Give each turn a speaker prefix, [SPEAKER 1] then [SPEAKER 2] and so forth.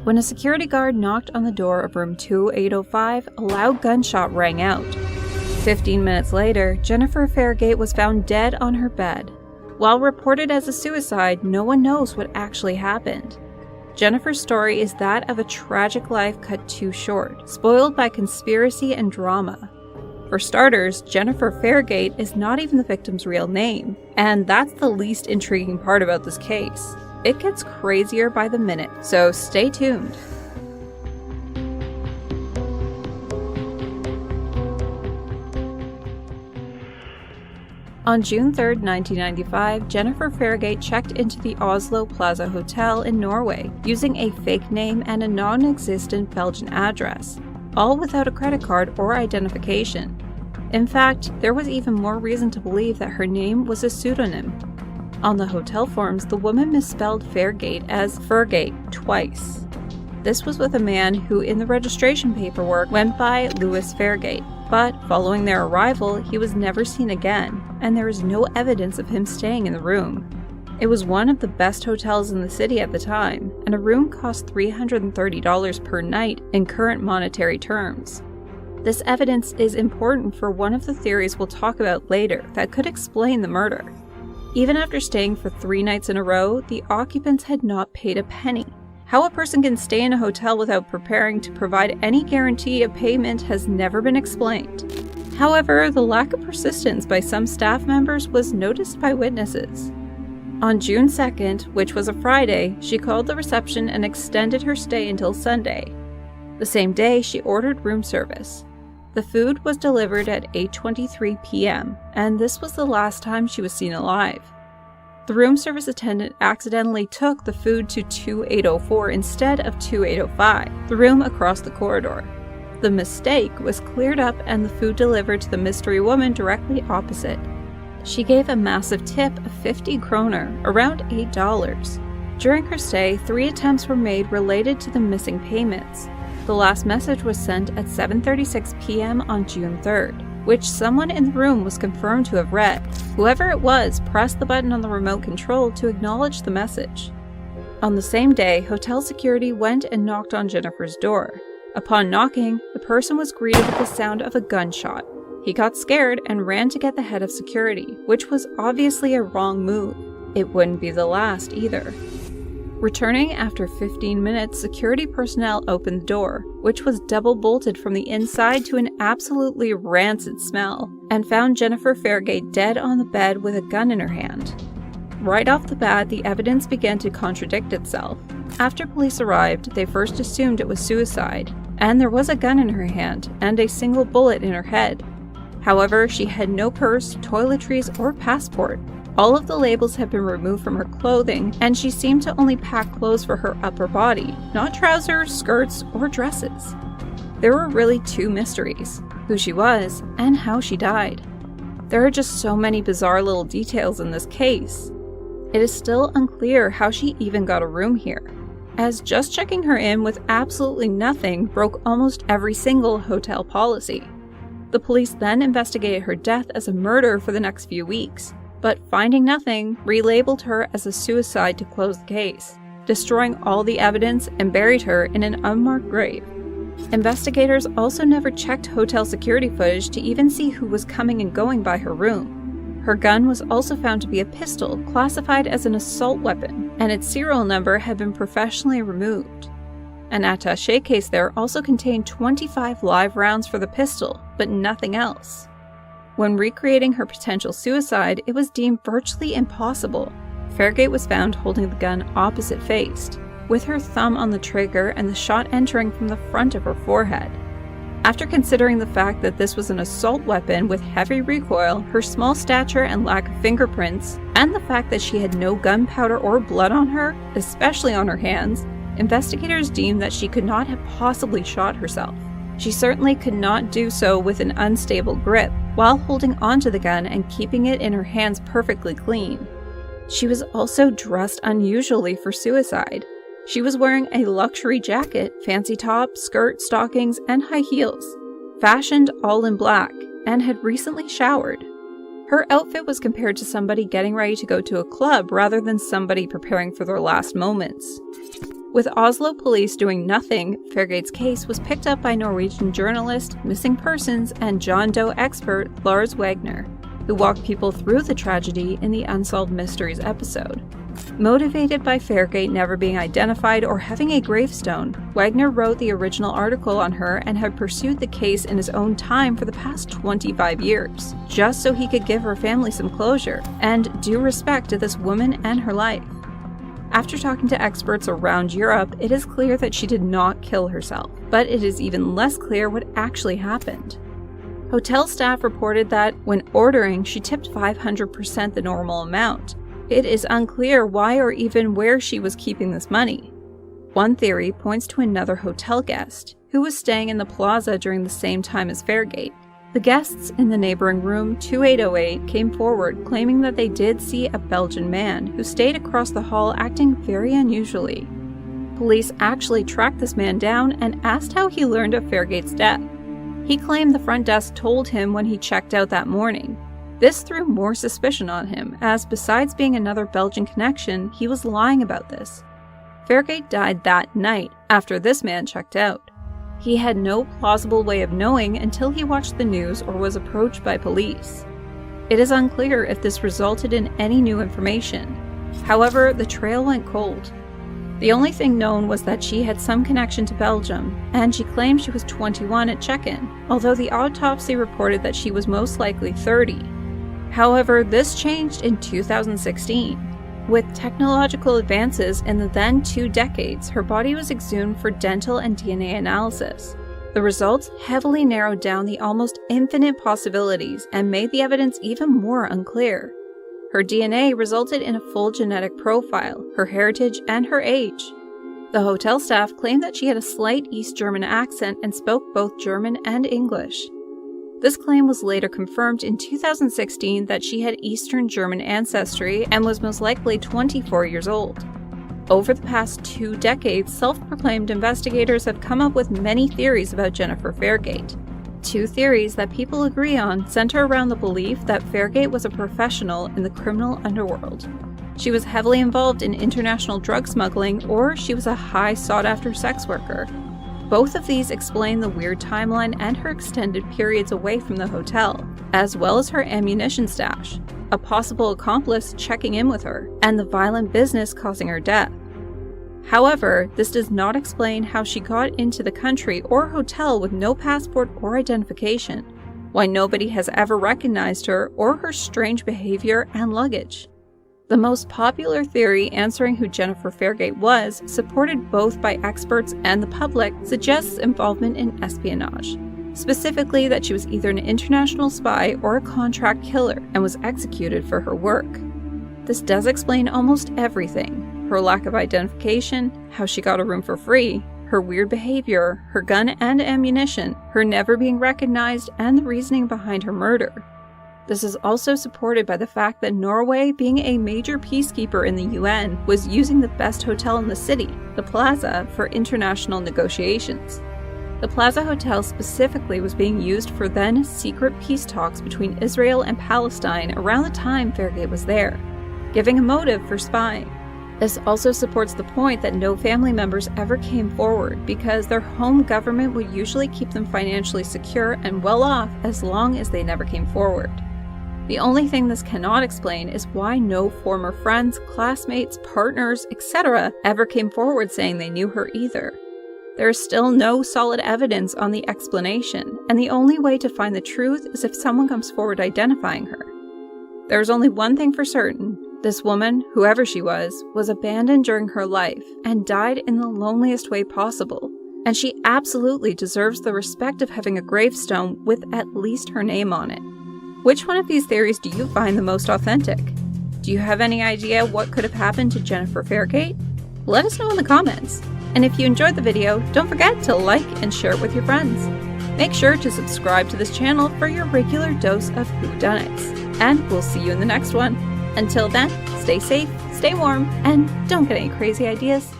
[SPEAKER 1] When a security guard knocked on the door of room 2805, a loud gunshot rang out. 15 minutes later, Jennifer Fergate was found dead on her bed. While reported as a suicide, no one knows what actually happened. Jennifer's story is that of a tragic life cut too short, spoiled by conspiracy and drama. For starters, Jennifer Fergate is not even the victim's real name, and that's the least intriguing part about this case. It gets crazier by the minute, so stay tuned. On June 3, 1995, Jennifer Fergate checked into the Oslo Plaza Hotel in Norway using a fake name and a non-existent Belgian address, all without a credit card or identification. In fact, there was even more reason to believe that her name was a pseudonym. On the hotel forms, the woman misspelled Fergate as Fergate twice. This was with a man who in the registration paperwork went by Louis Fergate, but following their arrival, he was never seen again, and there is no evidence of him staying in the room. It was one of the best hotels in the city at the time, and a room cost $330 per night in current monetary terms. This evidence is important for one of the theories we'll talk about later that could explain the murder. Even after staying for 3 nights in a row, the occupants had not paid a penny. How a person can stay in a hotel without preparing to provide any guarantee of payment has never been explained. However, the lack of persistence by some staff members was noticed by witnesses. On June 2nd, which was a Friday, she called the reception and extended her stay until Sunday. The same day, she ordered room service. The food was delivered at 8:23 p.m., and this was the last time she was seen alive. The room service attendant accidentally took the food to 2804 instead of 2805, the room across the corridor. The mistake was cleared up and the food delivered to the mystery woman directly opposite. She gave a massive tip of 50 kroner, around $8. During her stay, 3 attempts were made related to the missing payments. The last message was sent at 7:36 p.m. on June 3rd, which someone in the room was confirmed to have read. Whoever it was pressed the button on the remote control to acknowledge the message. On the same day, hotel security went and knocked on Jennifer's door. Upon knocking, the person was greeted with the sound of a gunshot. He got scared and ran to get the head of security, which was obviously a wrong move. It wouldn't be the last either. Returning after 15 minutes, security personnel opened the door, which was double-bolted from the inside to an absolutely rancid smell, and found Jennifer Fergate dead on the bed with a gun in her hand. Right off the bat, the evidence began to contradict itself. After police arrived, they first assumed it was suicide, and there was a gun in her hand and a single bullet in her head. However, she had no purse, toiletries, or passport. All of the labels had been removed from her clothing, and she seemed to only pack clothes for her upper body, not trousers, skirts, or dresses. There were really 2 mysteries: who she was and how she died. There are just so many bizarre little details in this case. It is still unclear how she even got a room here, as just checking her in with absolutely nothing broke almost every single hotel policy. The police then investigated her death as a murder for the next few weeks, but finding nothing, relabeled her as a suicide to close the case, destroying all the evidence and buried her in an unmarked grave. Investigators also never checked hotel security footage to even see who was coming and going by her room. Her gun was also found to be a pistol classified as an assault weapon, and its serial number had been professionally removed. An attaché case there also contained 25 live rounds for the pistol, but nothing else. When recreating her potential suicide, it was deemed virtually impossible. Fergate was found holding the gun opposite-faced, with her thumb on the trigger and the shot entering from the front of her forehead. After considering the fact that this was an assault weapon with heavy recoil, her small stature and lack of fingerprints, and the fact that she had no gunpowder or blood on her, especially on her hands, investigators deemed that she could not have possibly shot herself. She certainly could not do so with an unstable grip, while holding onto the gun and keeping it in her hands perfectly clean. She was also dressed unusually for suicide. She was wearing a luxury jacket, fancy top, skirt, stockings, and high heels, fashioned all in black, and had recently showered. Her outfit was compared to somebody getting ready to go to a club rather than somebody preparing for their last moments. With Oslo police doing nothing, Fergate's case was picked up by Norwegian journalist, missing persons, and John Doe expert Lars Wagner, who walked people through the tragedy in the Unsolved Mysteries episode. Motivated by Fergate never being identified or having a gravestone, Wagner wrote the original article on her and had pursued the case in his own time for the past 25 years, just so he could give her family some closure and due respect to this woman and her life. After talking to experts around Europe, it is clear that she did not kill herself, but it is even less clear what actually happened. Hotel staff reported that, when ordering, she tipped 500% the normal amount. It is unclear why or even where she was keeping this money. One theory points to another hotel guest, who was staying in the plaza during the same time as Fergate. The guests in the neighboring room 2808 came forward claiming that they did see a Belgian man who stayed across the hall acting very unusually. Police actually tracked this man down and asked how he learned of Fergate's death. He claimed the front desk told him when he checked out that morning. This threw more suspicion on him, as besides being another Belgian connection, he was lying about this. Fergate died that night, after this man checked out. He had no plausible way of knowing until he watched the news or was approached by police. It is unclear if this resulted in any new information. However, the trail went cold. The only thing known was that she had some connection to Belgium, and she claimed she was 21 at check-in, although the autopsy reported that she was most likely 30. However, this changed in 2016. With technological advances in the then 2 decades, her body was exhumed for dental and DNA analysis. The results heavily narrowed down the almost infinite possibilities and made the evidence even more unclear. Her DNA resulted in a full genetic profile, her heritage, and her age. The hotel staff claimed that she had a slight East German accent and spoke both German and English. This claim was later confirmed in 2016 that she had Eastern German ancestry and was most likely 24 years old. Over the past 2 decades, self-proclaimed investigators have come up with many theories about Jennifer Fergate. 2 theories that people agree on center around the belief that Fergate was a professional in the criminal underworld. She was heavily involved in international drug smuggling, or she was a high sought-after sex worker. Both of these explain the weird timeline and her extended periods away from the hotel, as well as her ammunition stash, a possible accomplice checking in with her, and the violent business causing her death. However, this does not explain how she got into the country or hotel with no passport or identification, why nobody has ever recognized her, or her strange behavior and luggage. The most popular theory answering who Jennifer Fergate was, supported both by experts and the public, suggests involvement in espionage. Specifically that she was either an international spy or a contract killer and was executed for her work. This does explain almost everything: her lack of identification, how she got a room for free, her weird behavior, her gun and ammunition, her never being recognized, and the reasoning behind her murder. This is also supported by the fact that Norway, being a major peacekeeper in the UN, was using the best hotel in the city, the Plaza, for international negotiations. The Plaza Hotel specifically was being used for then secret peace talks between Israel and Palestine around the time Fergate was there, giving a motive for spying. This also supports the point that no family members ever came forward because their home government would usually keep them financially secure and well off as long as they never came forward. The only thing this cannot explain is why no former friends, classmates, partners, etc. ever came forward saying they knew her either. There is still no solid evidence on the explanation, and the only way to find the truth is if someone comes forward identifying her. There is only one thing for certain: this woman, whoever she was abandoned during her life and died in the loneliest way possible, and she absolutely deserves the respect of having a gravestone with at least her name on it. Which one of these theories do you find the most authentic? Do you have any idea what could have happened to Jennifer Fergate? Let us know in the comments. And if you enjoyed the video, don't forget to like and share it with your friends. Make sure to subscribe to this channel for your regular dose of whodunits. And we'll see you in the next one. Until then, stay safe, stay warm, and don't get any crazy ideas.